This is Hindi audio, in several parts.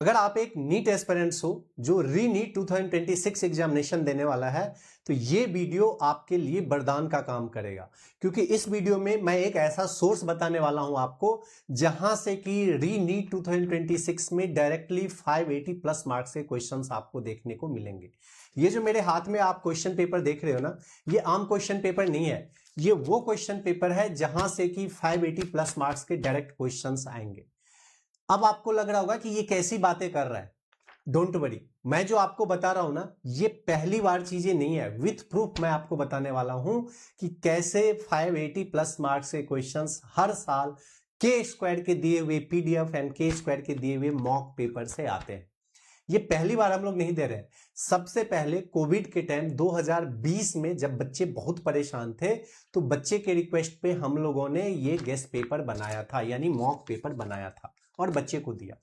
अगर आप एक नीट एस्पिरेंट्स हो जो री नीट 2026 एग्जामिनेशन देने वाला है तो ये वीडियो आपके लिए वरदान का काम करेगा, क्योंकि इस वीडियो में मैं एक ऐसा सोर्स बताने वाला हूं आपको जहां से कि री नीट 2026 में डायरेक्टली 580 प्लस मार्क्स के क्वेश्चंस आपको देखने को मिलेंगे। ये जो मेरे हाथ में आप क्वेश्चन पेपर देख रहे हो ना, ये आम क्वेश्चन पेपर नहीं है, ये वो क्वेश्चन पेपर है जहां से कि 580 प्लस मार्क्स के डायरेक्ट क्वेश्चंस आएंगे। अब आपको लग रहा होगा कि ये कैसी बातें कर रहा है। डोंट वरी, मैं जो आपको बता रहा हूं ना, ये पहली बार चीजें नहीं है, विथ प्रूफ मैं आपको बताने वाला हूं कि कैसे 580 प्लस मार्क्स के क्वेश्चंस हर साल के स्क्वायर के दिए हुए पीडीएफ एंड के स्क्वायर के दिए हुए मॉक पेपर से आते हैं। ये पहली बार हम लोग नहीं दे रहे हैं। सबसे पहले कोविड के टाइम 2020 में जब बच्चे बहुत परेशान थे तो बच्चे के रिक्वेस्ट पे हम लोगों ने ये गेस्ट पेपर बनाया था, यानी मॉक पेपर बनाया था और बच्चे को दिया।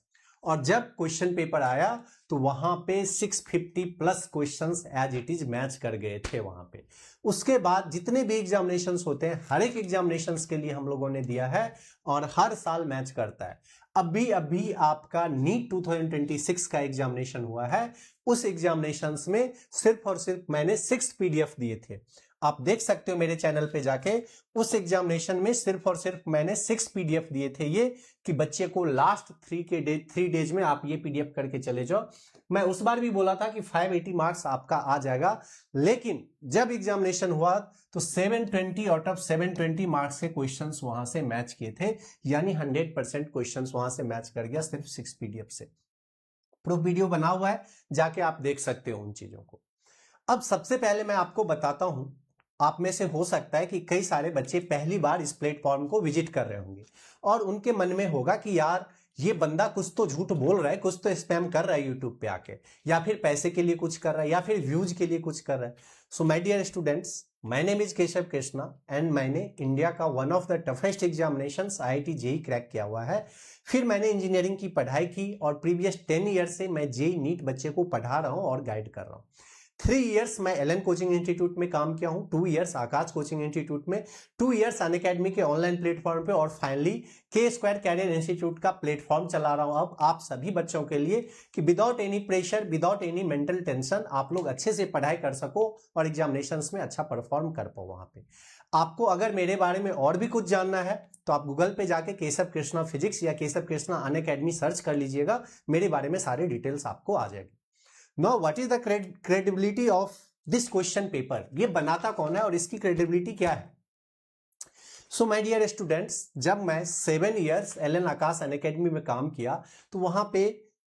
और जब क्वेश्चन पेपर आया तो वहां पे 650 plus questions as it is match कर गए थे वहां पे। उसके बाद जितने भी एग्जामिनेशंस होते हैं हर एक एग्जामिनेशंस के लिए हम लोगों ने दिया है और हर साल मैच करता है। अभी अभी आपका नीट 2026 का एग्जामिनेशन हुआ है, उस एग्जामिनेशंस में सिर्फ और सिर्फ मैंने 6 पीडीएफ दिए थे। आप देख सकते हो मेरे चैनल पे जाके, उस एग्जामिनेशन में सिर्फ और सिर्फ मैंने 6 पीडीएफ दिए थे ये कि बच्चे को लास्ट 3 डेज में आप ये पीडीएफ करके चले जाओ। मैं उस बार भी बोला था कि 580 मार्क्स आपका आ जाएगा, लेकिन जब एग्जामिनेशन हुआ तो 720 आउट ऑफ 720 मार्क्स के क्वेश्चंस वहां से मैच किए थे, यानी 100% क्वेश्चंस वहां से मैच कर गया सिर्फ 6 पीडीएफ से। प्रूफ वीडियो बना हुआ है, जाके आप देख सकते हो उन चीजों को। अब सबसे पहले मैं आपको बताता हूं, आप में से हो सकता है कि कई सारे बच्चे पहली बार इस प्लेटफॉर्म को विजिट कर रहे होंगे और उनके मन में होगा कि यार ये बंदा कुछ तो झूठ बोल रहा है, कुछ तो स्पैम कर रहा है यूट्यूब पे आके, या फिर पैसे के लिए कुछ कर रहा है, या फिर व्यूज के लिए कुछ कर रहा है। So my dear students, my name is Keshav Krishna and मैंने इंडिया का one of the toughest examinations IIT JEE crack किया हुआ है। फिर मैंने इंजीनियरिंग की पढ़ाई की और प्रीवियस 10 ईयर से मैं जेईई नीट बच्चे को पढ़ा रहा हूं और गाइड कर रहा हूं। 3 इयर्स मैं एलन कोचिंग इंस्टीट्यूट में काम किया हूं, 2 इयर्स आकाश कोचिंग इंस्टीट्यूट में, 2 इयर्स अनअकैडमी के ऑनलाइन प्लेटफॉर्म पे, और फाइनली के स्क्वायर कैरियर इंस्टीट्यूट का प्लेटफॉर्म चला रहा हूं अब आप सभी बच्चों के लिए कि without any pressure, without any mental tension आप लोग अच्छे से पढ़ाई कर सको और एग्जामिनेशंस में अच्छा परफॉर्म कर पाओ। वहां पे आपको अगर मेरे बारे में और भी कुछ जानना है तो आप गूगल पे जाके केशव कृष्णा फिजिक्स या केशव कृष्णा अनअकैडमी सर्च कर लीजिएगा, मेरे बारे में सारी डिटेल्स आपको आ जाएगी। Now, what is the credibility of this question paper? ये बनाता कौन है और इसकी क्रेडिबिलिटी क्या है? सो माय डियर स्टूडेंट्स, जब मैं 7 इयर्स एलन आकाश अनअकैडमी में काम किया तो वहां पे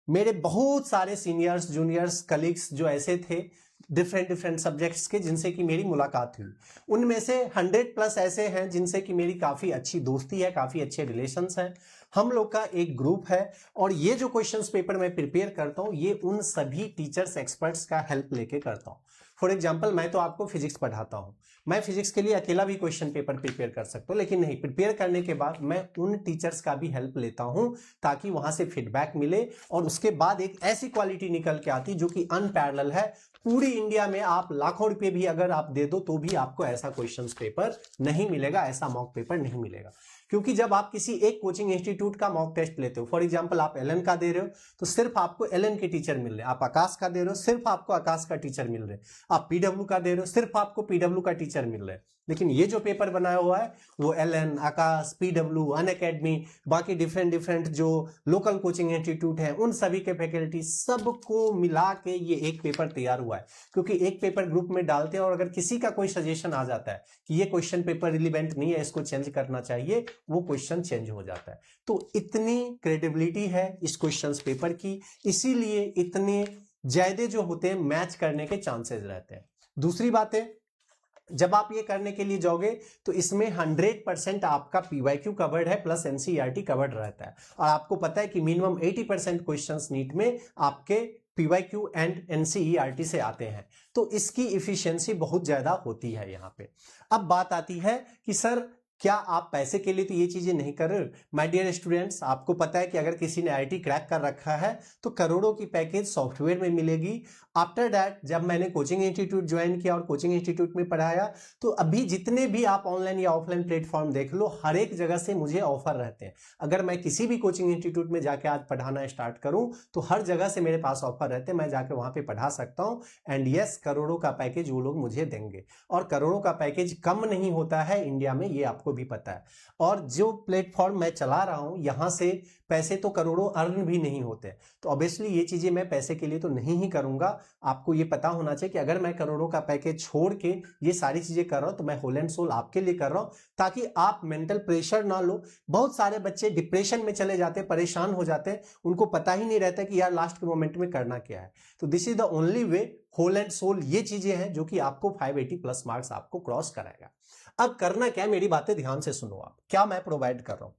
मेरे बहुत सारे सीनियर्स, जूनियर्स, कलीग्स जो ऐसे थे डिफरेंट सब्जेक्ट्स के जिनसे कि मेरी मुलाकात हुई, उनमें से 100 प्लस ऐसे हैं जिनसे कि मेरी काफी अच्छी दोस्ती है, काफी अच्छे रिलेशंस हैं। हम लोग का एक ग्रुप है और ये जो क्वेश्चंस पेपर मैं प्रिपेयर करता हूं ये उन सभी टीचर्स, एक्सपर्ट्स का हेल्प लेके करता हूं। फॉर एग्जाम्पल, मैं तो आपको फिजिक्स पढ़ाता हूं, मैं फिजिक्स के लिए अकेला भी क्वेश्चन पेपर प्रिपेयर कर सकता हूं, लेकिन नहीं, प्रिपेयर करने के बाद मैं उन टीचर्स का भी हेल्प लेता हूं ताकि वहां से फीडबैक मिले और उसके बाद एक ऐसी क्वालिटी निकल के आती जो कि अनपैरेलल है। पूरी इंडिया में आप लाखों रुपए भी अगर आप दे दो तो भी आपको ऐसा क्वेश्चन पेपर नहीं मिलेगा, ऐसा मॉक पेपर नहीं मिलेगा। क्योंकि जब आप किसी एक कोचिंग इंस्टीट्यूट का मॉक टेस्ट लेते हो, फॉर एग्जांपल आप एलन का दे रहे हो तो सिर्फ आपको एलन के टीचर मिल रहे हैं, आप आकाश का दे रहे हो सिर्फ आपको आकाश का टीचर मिल रहे हैं, आप पीडब्ल्यू का दे रहे हो सिर्फ आपको पीडब्ल्यू का टीचर मिल रहे हैं। लेकिन ये जो पेपर बनाया हुआ है वो एलन, आकाश, पीडब्ल्यू, अनअकैडमी, बाकी डिफरेंट जो लोकल कोचिंग इंस्टीट्यूट है उन सभी के फैकल्टी सबको मिला के ये एक पेपर तैयार हुआ है। क्योंकि एक पेपर ग्रुप में डालते हैं और अगर किसी का कोई सजेशन आ जाता है कि ये क्वेश्चन पेपर रिलेवेंट नहीं है, इसको चेंज करना चाहिए, वो क्वेश्चन चेंज हो जाता है। तो इतनी क्रेडिबिलिटी है इस क्वेश्चन पेपर की, इसीलिए इतने ज्यादा जो होते हैं मैच करने के चांसेस रहते हैं। दूसरी बात है, जब आप ये करने के लिए जाओगे तो इसमें 100% आपका पीवाईक्यू कवर्ड है प्लस एनसीईआरटी कवर्ड रहता है और आपको पता है कि मिनिमम 80% क्वेश्चंस नीट में आपके पीवाईक्यू एंड एनसीईआरटी से आते हैं, तो इसकी इफिशियंसी बहुत ज्यादा होती है यहां पे। अब बात आती है कि सर क्या आप पैसे के लिए तो ये चीजें नहीं कर रहे हो? माय डियर स्टूडेंट्स, आपको पता है कि अगर किसी ने आईआईटी क्रैक कर रखा है तो करोड़ों की पैकेज सॉफ्टवेयर में मिलेगी। आफ्टर दैट जब मैंने कोचिंग इंस्टीट्यूट ज्वाइन किया और कोचिंग इंस्टीट्यूट में पढ़ाया, तो अभी जितने भी आप ऑनलाइन या ऑफलाइन प्लेटफॉर्म देख लो, हर एक जगह से मुझे ऑफर रहते हैं। अगर मैं किसी भी कोचिंग इंस्टीट्यूट में जाके आज पढ़ाना स्टार्ट करूं तो हर जगह से मेरे पास ऑफर रहते हैं, मैं जाके वहां पे पढ़ा सकता हूं। एंड यस, करोड़ों का पैकेज वो लोग मुझे देंगे, और करोड़ों का पैकेज कम नहीं होता है इंडिया में, ये आपको भी पता है। और जो प्लेटफॉर्म मैं चला रहा हूं, यहां से पैसे तो करोड़ों अर्न भी नहीं होते, तो ऑब्वियसली ये चीजें मैं पैसे के लिए तो नहीं ही करूंगा। आपको ये पता होना चाहिए कि अगर मैं करोड़ों का पैकेज छोड़ के ये सारी चीजें कर रहा हूं तो मैं होल एंड सोल आपके लिए कर रहा हूं, ताकि आप मेंटल प्रेशर ना लो। बहुत सारे बच्चे डिप्रेशन में चले जाते हैं, परेशान हो जाते हैं, उनको पता ही नहीं रहता कि यार लास्ट के मोमेंट में करना क्या है। तो this is the only way, whole and sole ये चीजें हैं जो कि आपको 580 प्लस मार्क्स आपको क्रॉस कराएगा। अब करना क्या है, मेरी बातें ध्यान से सुनो। आप क्या मैं प्रोवाइड कर रहा हूं,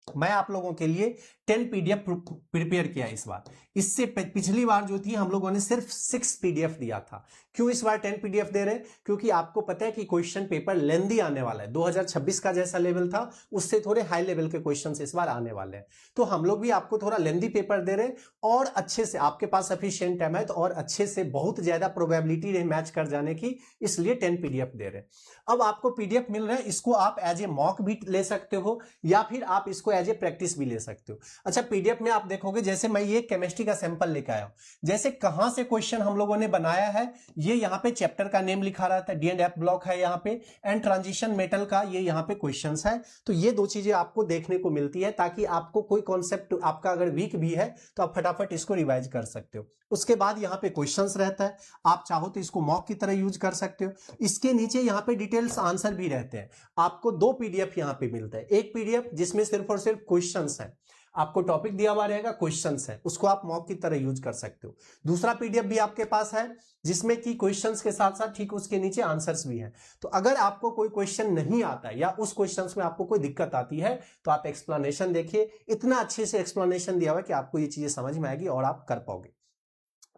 मैं आप लोगों के लिए 10 पीडीएफ प्रिपेयर किया इस बार। इससे पिछली बार जो थी हम लोगों ने सिर्फ 6 पीडीएफ दिया था। क्यों इस बार 10 पीडीएफ दे रहे हैं? क्योंकि आपको पता है कि क्वेश्चन पेपर लेंदी आने वाला है। 2026 का जैसा लेवल था उससे थोड़े हाई लेवल के क्वेश्चन इस बार आने वाले हैं, तो हम लोग भी आपको थोड़ा लेंदी पेपर दे रहे हैं, और अच्छे से आपके पास सफिशिएंट टाइम है तो और अच्छे से बहुत ज्यादा प्रोबेबिलिटी है मैच कर जाने की, इसलिए 10 पीडीएफ दे रहे हैं। अब आपको पीडीएफ मिल रहा है, इसको आप एज ए मॉक भी ले सकते हो या फिर आप इसको एज ए प्रैक्टिस भी ले सकते हो। अच्छा, पीडीएफ में आप देखोगे, जैसे मैं ये केमिस्ट्री का सैंपल लेके आया हूं, जैसे कहां से क्वेश्चन हम लोगों ने बनाया है, ये यहां पे चैप्टर का नेम लिखा रहता है, डी एंड एफ ब्लॉक है यहां पे, एंड ट्रांजिशन मेटल का ये यहां पे क्वेश्चंस है। तो ये दो चीजें आपको देखने को मिलती है, ताकि आपको कोई कॉन्सेप्ट आपका अगर वीक भी है तो आप फटाफट इसको रिवाइज कर सकते हो। उसके बाद यहाँ पे क्वेश्चंस रहता है, आप चाहो तो इसको मॉक की तरह यूज कर सकते हो। इसके नीचे यहाँ पे डिटेल्स आंसर भी रहते हैं। आपको 2 पीडीएफ यहाँ पे मिलता है, एक पीडीएफ जिसमें सिर्फ और सिर्फ क्वेश्चंस है, आपको टॉपिक दिया हुआ रहेगा, क्वेश्चंस है, उसको आप मॉक की तरह यूज कर सकते हो। दूसरा पीडीएफ भी आपके पास है जिसमें कि क्वेश्चंस के साथ साथ ठीक उसके नीचे आंसर्स भी हैं। तो अगर आपको कोई क्वेश्चन नहीं आता है या उस क्वेश्चंस में आपको कोई दिक्कत आती है तो आप एक्सप्लेनेशन देखिए, इतना अच्छे से एक्सप्लेनेशन दिया हुआ है कि आपको ये चीजें समझ में आएगी और आप कर पाओगे।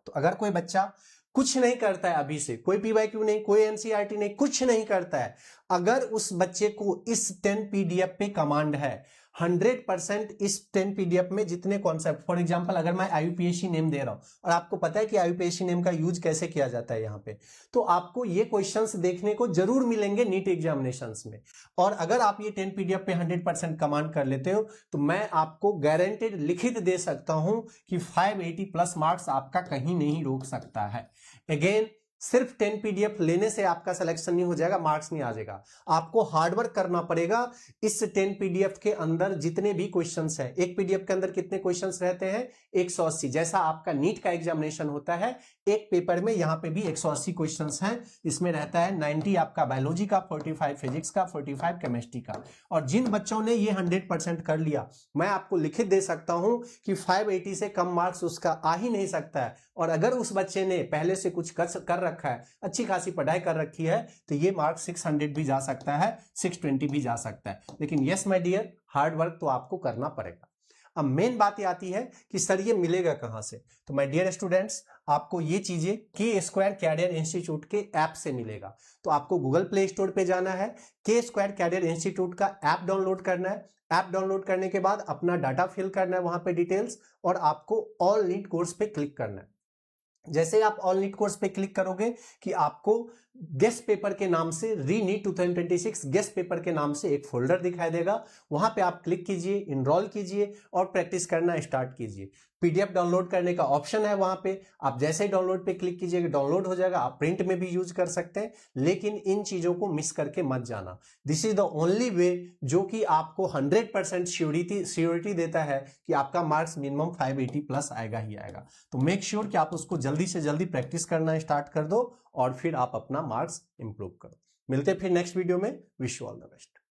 तो अगर कोई बच्चा कुछ नहीं करता है अभी से, कोई पीवाईक्यू नहीं, कोई एनसीईआरटी नहीं, कुछ नहीं करता है, अगर उस बच्चे को इस 10 पीडीएफ पे कमांड है, 100% इस 10 पीडीएफ में जितने कॉन्सेप्ट, फॉर एग्जांपल अगर मैं आईयूपीएससी नेम दे रहा हूं और आपको पता है कि आईयूपीएससी नेम का यूज कैसे किया जाता है यहां पे, तो आपको ये क्वेश्चंस देखने को जरूर मिलेंगे नीट एग्जामिनेशंस में। और अगर आप ये 10 पीडीएफ पे 100% कमांड कर लेते हो तो मैं आपको गारंटेड लिखित दे सकता हूं कि 580 प्लस मार्क्स आपका कहीं नहीं रोक सकता है। अगेन, सिर्फ 10 पीडीएफ लेने से आपका सिलेक्शन नहीं हो जाएगा, मार्क्स नहीं आ जाएगा, आपको हार्डवर्क करना पड़ेगा। इस 10 पीडीएफ के अंदर जितने भी क्वेश्चंस हैं, एक पीडीएफ के अंदर कितने क्वेश्चंस रहते हैं? 180। जैसा आपका नीट का एग्जामिनेशन होता है, एक पेपर में यहां पे भी 180 क्वेश्चंस हैं। इसमें रहता है 90 आपका बायोलॉजी का, 45 फिजिक्स का, 45 केमिस्ट्री का। और जिन बच्चों ने ये 100% कर लिया, मैं आपको लिखित दे सकता हूं कि 580 से कम मार्क्स उसका आ ही नहीं सकता है। और अगर उस बच्चे ने पहले से कुछ कर रखा है, अच्छी खासी पढ़ाई कर रखी है, तो ये मार्क्स 600 भी जा सकता है, 620 भी जा सकता है। लेकिन yes my dear, hard work तो आपको करना पड़ेगा। अब मेन बात ये आती है कि सर ये मिलेगा कहां से? तो माय डियर स्टूडेंट्स, आपको ये चीजें के स्क्वायर कैरियर इंस्टीट्यूट के ऐप से मिलेगा। तो आपको गूगल प्ले स्टोर पे जाना है, के स्क्वायर कैरियर इंस्टीट्यूट का ऐप डाउनलोड करना है। ऐप डाउनलोड करने के बाद अपना डाटा फिल करना है वहां पे डिटेल्स, और आपको ऑल नीट कोर्स पे क्लिक करना है। जैसे आप ऑल नीट कोर्स पे क्लिक करोगे कि आपको गेस्ट पेपर के नाम से, री नीट 2026 गेस्ट पेपर के नाम से एक फोल्डर दिखाई देगा। वहां पे आप क्लिक कीजिए, इनरोल कीजिए और प्रैक्टिस करना स्टार्ट कीजिए। पीडीएफ डाउनलोड करने का ऑप्शन है वहां पे, आप जैसे ही डाउनलोड पे क्लिक कीजिएगा डाउनलोड हो जाएगा। आप प्रिंट में भी यूज कर सकते हैं, लेकिन इन चीजों को मिस करके मत जाना। दिस इज द ओनली वे जो कि आपको 100% श्योरिटी देता है कि आपका मार्क्स मिनिमम 580 प्लस आएगा ही आएगा। तो मेक श्योर कि आप उसको जल्दी से जल्दी प्रैक्टिस करना स्टार्ट कर दो और फिर आप अपना मार्क्स इंप्रूव करो। मिलते हैं फिर नेक्स्ट वीडियो में। Wish you all the best.